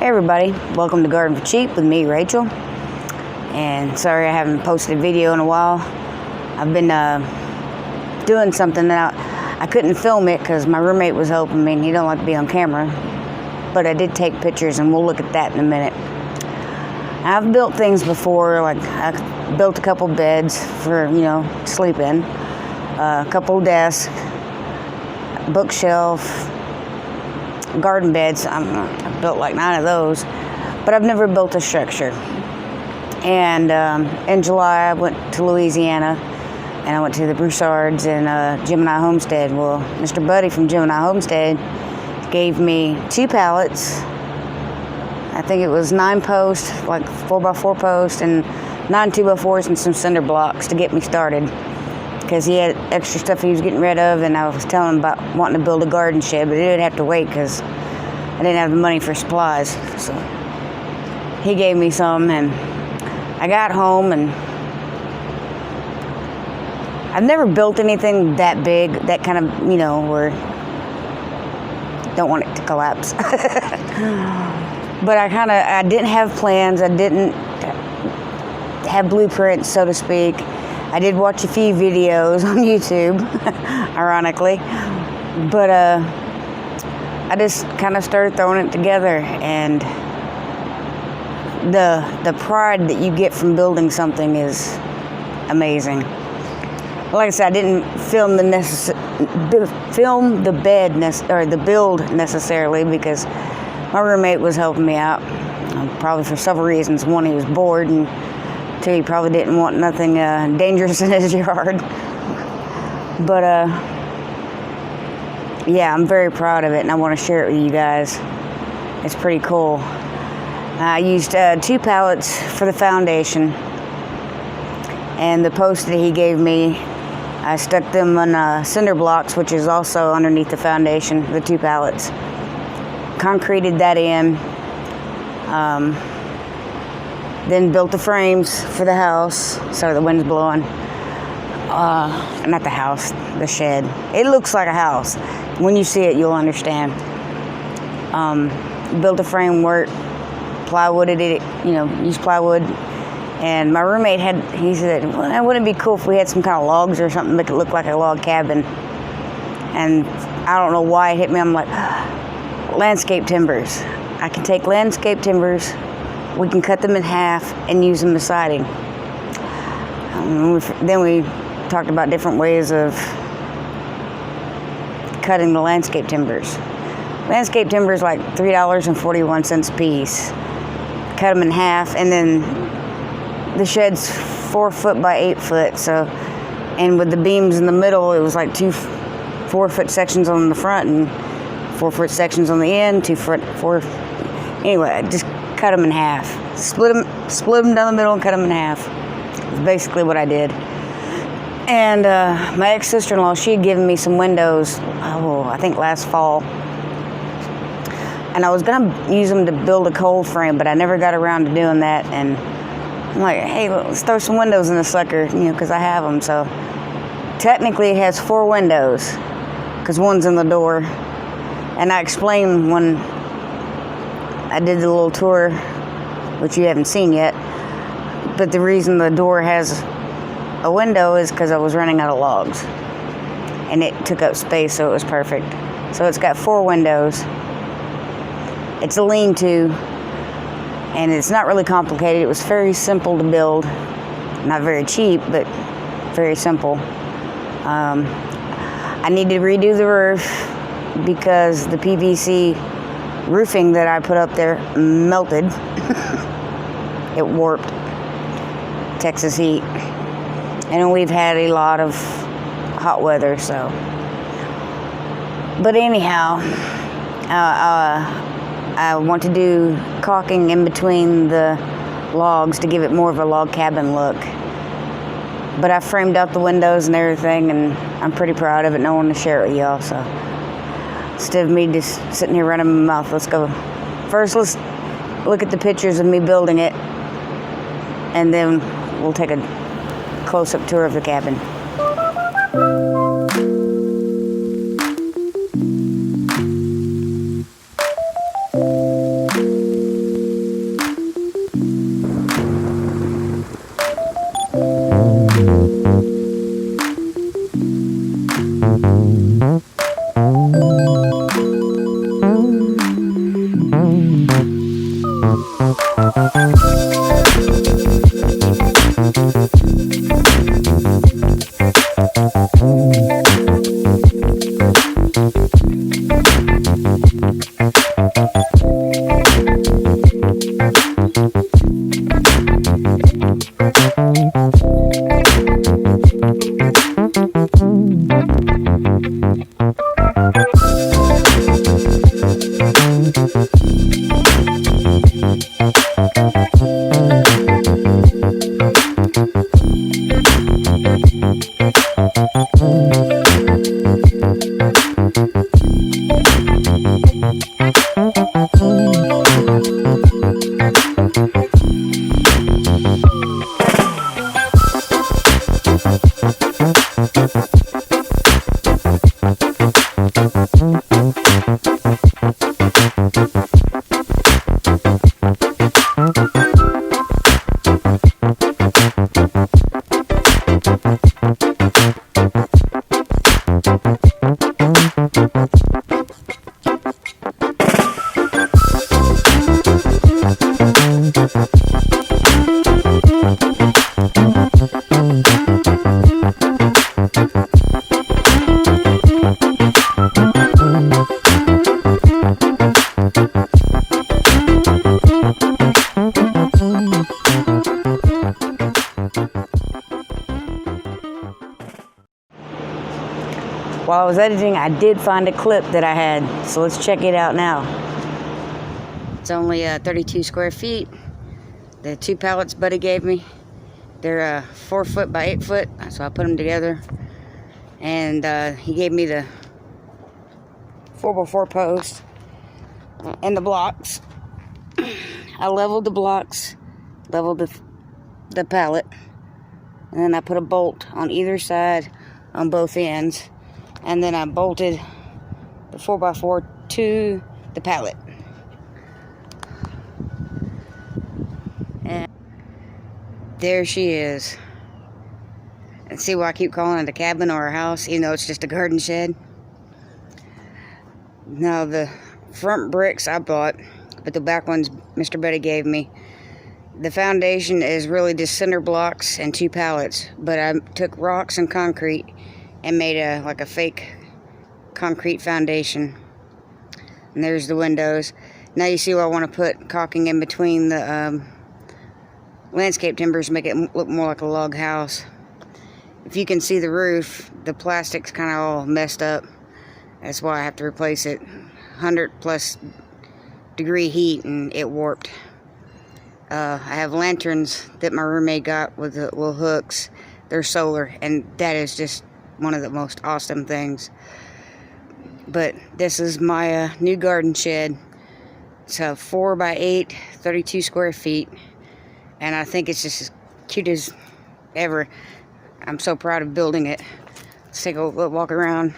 Hey everybody, welcome to Garden for Cheap with me, Rachel. And sorry I haven't posted a video in a while. I've been doing something that I couldn't film it because my roommate was helping me and he don't like to be on camera. But I did take pictures and we'll look at that in a minute. I've built things before, like I built a couple beds for, sleep in. A couple desks, bookshelf, garden beds. I've built like 9 of those, but I've never built a structure. And in July I went to Louisiana and I went to the Broussards and Gemini Homestead. Well, Mr. Buddy from Gemini Homestead gave me 2 pallets. I think it was 9 posts, like 4x4 posts, and 9 2x4s and some cinder blocks to get me started. Because he had extra stuff he was getting rid of, and I was telling him about wanting to build a garden shed, but he didn't have to wait because I didn't have the money for supplies. So he gave me some, and I got home, and I've never built anything that big, that kind of, where don't want it to collapse. But I didn't have plans. I didn't have blueprints, so to speak. I did watch a few videos on YouTube, ironically, but I just kind of started throwing it together, and the pride that you get from building something is amazing. Like I said, I didn't film the build necessarily because my roommate was helping me out, probably for several reasons. One, he was bored, and 2, he probably didn't want nothing dangerous in his yard. But yeah, I'm very proud of it, and I want to share it with you guys. It's pretty cool. I used 2 pallets for the foundation, and the posts that he gave me, I stuck them on cinder blocks, which is also underneath the foundation, the 2 pallets. Concreted that in. Then built the frames for the house. Sorry, the wind's blowing. Not the house, the shed. It looks like a house. When you see it, you'll understand. Built a framework, plywooded it, used plywood. And my roommate he said, well, wouldn't it be cool if we had some kind of logs or something that could look like a log cabin? And I don't know why it hit me. I'm like, landscape timbers. I can take landscape timbers, we can cut them in half and use them as siding. Then we talked about different ways of cutting the landscape timbers. Landscape timbers like $3.41 a piece. Cut them in half, and then the shed's 4 foot by 8 foot. So, and with the beams in the middle, it was like 2 4-foot sections on the front and 4-foot sections on the end. 4. Anyway, I just cut them in half. Split them down the middle and cut them in half. That's basically what I did. And my ex-sister-in-law, she had given me some windows, I think last fall. And I was going to use them to build a cold frame, but I never got around to doing that. And I'm like, hey, let's throw some windows in the sucker, because I have them. So technically it has 4 windows because one's in the door. And I explained when I did the little tour, which you haven't seen yet, but the reason the door has a window is because I was running out of logs, and it took up space, so it was perfect. So it's got 4 windows. It's a lean-to, and it's not really complicated. It was very simple to build. Not very cheap, but very simple. I need to redo the roof because the PVC roofing that I put up there melted. It warped. Texas heat. And we've had a lot of hot weather, so. But anyhow, I want to do caulking in between the logs to give it more of a log cabin look. But I framed out the windows and everything, and I'm pretty proud of it, and I want to share it with y'all, so. Instead of me just sitting here running my mouth, let's go. First, let's look at the pictures of me building it, and then we'll take a close-up tour of the cabin. While I was editing, I did find a clip that I had, so let's check it out now. It's only 32 square feet. The 2 pallets Buddy gave me, they're 4 foot by 8 foot, so I put them together. And he gave me the 4x4 post and the blocks. I leveled the blocks, leveled the pallet, and then I put a bolt on either side on both ends. And then I bolted the 4x4 to the pallet. And there she is. And see why I keep calling it a cabin or a house, even though it's just a garden shed? Now the front bricks I bought, but the back ones Mr. Buddy gave me. The foundation is really just cinder blocks and 2 pallets, but I took rocks and concrete and made a fake concrete foundation. And there's the windows. Now you see where I want to put caulking in between the landscape timbers, make it look more like a log house. If you can see the roof, the plastic's kind of all messed up. That's why I have to replace it. 100+ degree heat and it warped. I have lanterns that my roommate got with the little hooks. They're solar, and that is just one of the most awesome things. But this is my new garden shed. It's a 4x8, 32 square feet, and I think it's just as cute as ever. I'm so proud of building it. Let's take a walk around.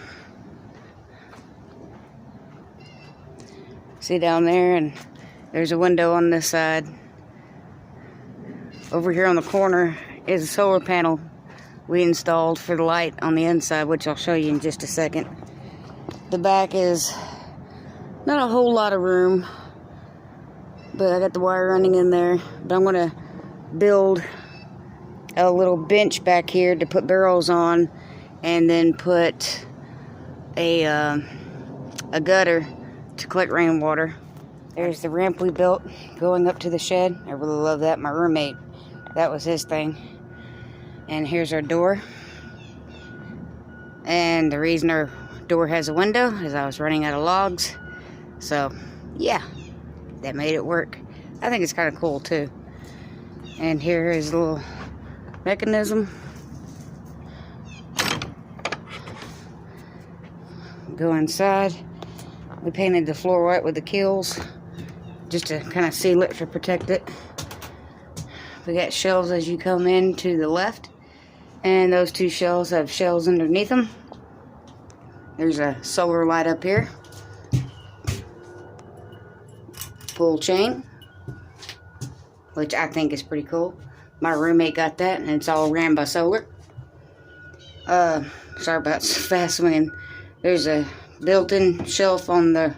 See down there, and there's a window on this side. Over here on the corner is a solar panel we installed for the light on the inside, which I'll show you in just a second. The back is not a whole lot of room, but I got the wire running in there. But I'm gonna build a little bench back here to put barrels on, and then put a gutter to collect rainwater. There's the ramp we built going up to the shed. I really love that. My roommate, that was his thing. And here's our door. And the reason our door has a window is I was running out of logs. So, yeah, that made it work. I think it's kind of cool, too. And here is a little mechanism. Go inside. We painted the floor white with the kills, just to kind of seal it to protect it. We got shelves as you come in to the left. And those 2 shelves have shelves underneath them. There's a solar light up here. Pull chain, which I think is pretty cool. My roommate got that, and it's all ran by solar. Sorry about fast wind. There's a built-in shelf on the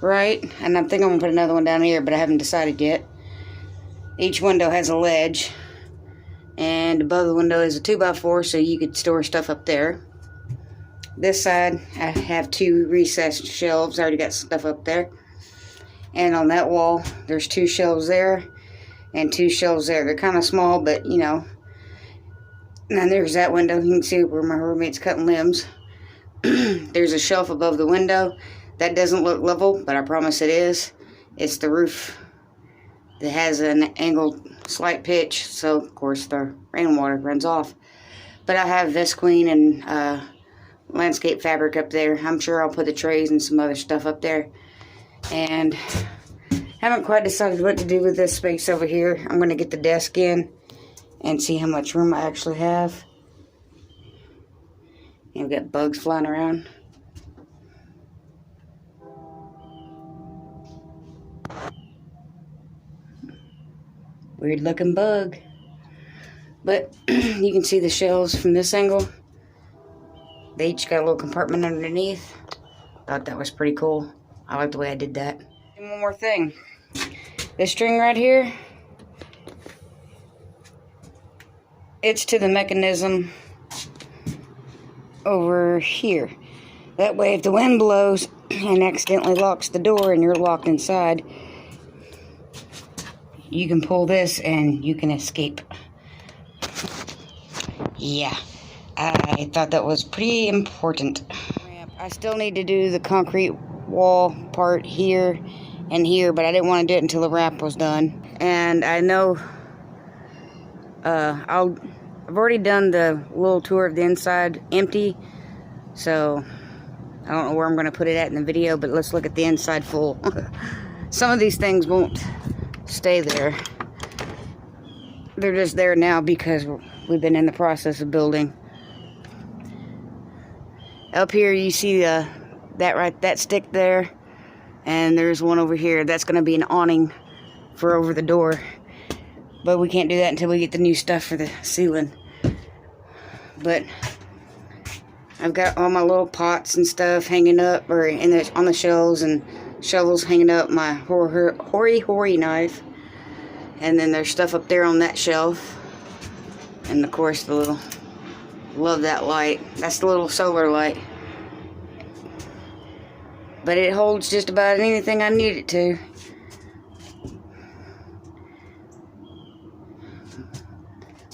right, and I think I'm gonna put another one down here, but I haven't decided yet. Each window has a ledge. And above the window is a 2x4, so you could store stuff up there. This side, I have 2 recessed shelves. I already got stuff up there. And on that wall, there's 2 shelves there and 2 shelves there. They're kind of small, but you know. And there's that window. You can see where my roommate's cutting limbs. There's a shelf above the window. That doesn't look level, but I promise it is. It's the roof that has an angled slight pitch, so of course the rainwater runs off. But I have Visqueen and landscape fabric up there. I'm sure I'll put the trays and some other stuff up there. And haven't quite decided what to do with this space over here. I'm going to get the desk in and see how much room I actually have. And we've got bugs flying around. Weird looking bug. But you can see the shelves from this angle. They each got a little compartment underneath. Thought that was pretty cool. I like the way I did that. And one more thing. This string right here, it's to the mechanism over here. That way if the wind blows and accidentally locks the door and you're locked inside, you can pull this and you can escape. yeah, I thought that was pretty important. I still need to do the concrete wall part here and here, but I didn't want to do it until the wrap was done. And I know I've already done the little tour of the inside empty, so I don't know where I'm going to put it at in the video, but let's look at the inside full. Some of these things won't stay there. They're just there now because we've been in the process of building. Up here you see that stick there, and there's one over here. That's going to be an awning for over the door, but we can't do that until we get the new stuff for the ceiling. But I've got all my little pots and stuff hanging up, or on the shelves, and shovels hanging up, my hori knife, and then there's stuff up there on that shelf, and of course the little, love that light, that's the little solar light, but it holds just about anything I need it to.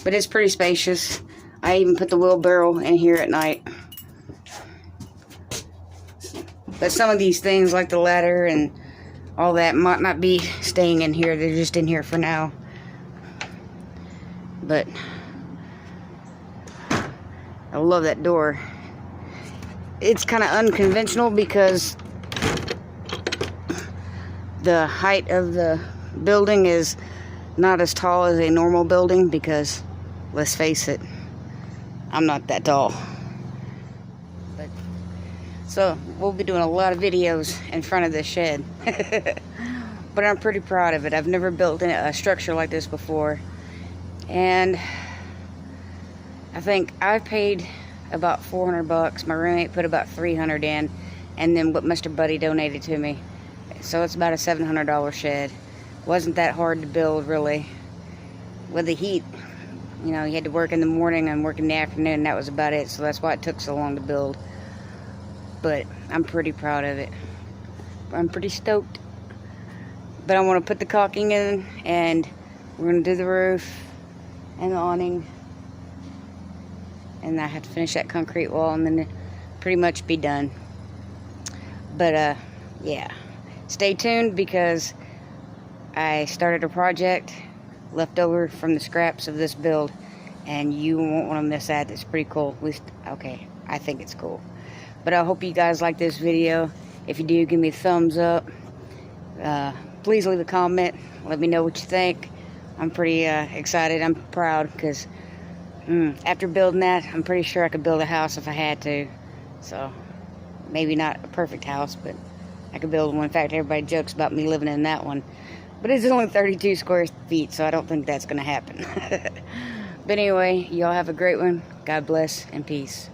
But it's pretty spacious. I even put the wheelbarrow in here at night. But some of these things, like the ladder and all that, might not be staying in here. They're just in here for now. But I love that door. It's kind of unconventional because the height of the building is not as tall as a normal building, because let's face it, I'm not that tall. But so we'll be doing a lot of videos in front of this shed. But I'm pretty proud of it. I've never built a structure like this before, and I think I paid about $400. My roommate put about $300 in, and then what Mr. Buddy donated to me. So it's about a $700 shed. Wasn't that hard to build, really. With the heat, you know, you had to work in the morning and work in the afternoon, and that was about it. So that's why it took so long to build. But I'm pretty proud of it. I'm pretty stoked. But I want to put the caulking in, and we're going to do the roof and the awning. And I have to finish that concrete wall, and then pretty much be done. But, yeah. Stay tuned, because I started a project left over from the scraps of this build, and you won't want to miss that. It's pretty cool. At least, okay, I think it's cool. But I hope you guys like this video. If you do, give me a thumbs up. Please leave a comment. Let me know what you think. I'm pretty excited. I'm proud, because after building that, I'm pretty sure I could build a house if I had to. So, maybe not a perfect house, but I could build one. In fact, everybody jokes about me living in that one. But it's only 32 square feet, so I don't think that's going to happen. But anyway, y'all have a great one. God bless and peace.